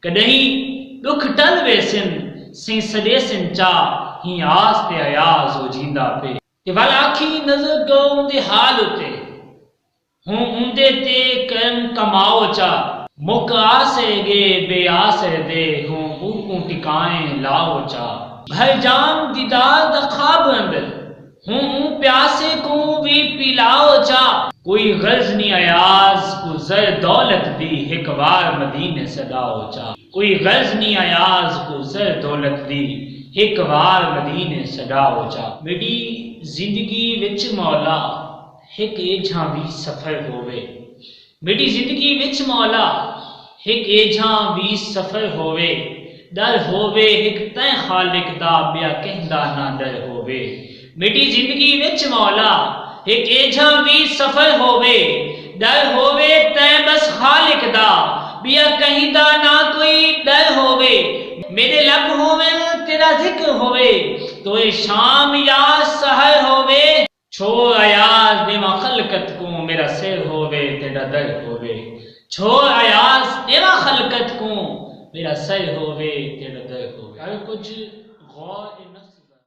कदहीं दुख टल वेसिन सी सदेसिन चा ही आस ते अयाज हो जींदा पे ते वाल आखी नजर गो उनदे हाल उते हूं उनदे ते करम कमाओ चा मुक आसे गे बे आसे दे हूं ऊकू टिकाए लाओ चा भर जाम दीदार दा ख्वाब अंदर हूं प्यासे को भी पिलाओ चा कोई गर्ज नहीं अयाज को जर दौलत दी एक बार मदीने सदाओ चा कोई गर्ज नहीं अयाज को जर दौलत दी एक बार मदीने सदाओ चा मेरी जिंदगी विच मौला एक एझा भी सफर होवे मेरी जिंदगी विच मौला एक एझा भी सफर होवे डर होवे एक तै खालिक दा बिया कहंदा ना डर होवे मेरी जिंदगी विच मौला एक एझा भी सफर होवे डर होवे तै बस खालिक दा बिया कहंदा ना कोई डर होवे मेरे लब होवे तेरा जिक्र होवे तो ए शाम या सहर होवे छोड़ अयाज देवा खलकत को मेरा सिर होवे तेरा दर होवे छोड़ अयाज देवा खलकत को मेरा सर होवे तेरा दर होवे कुछ गौर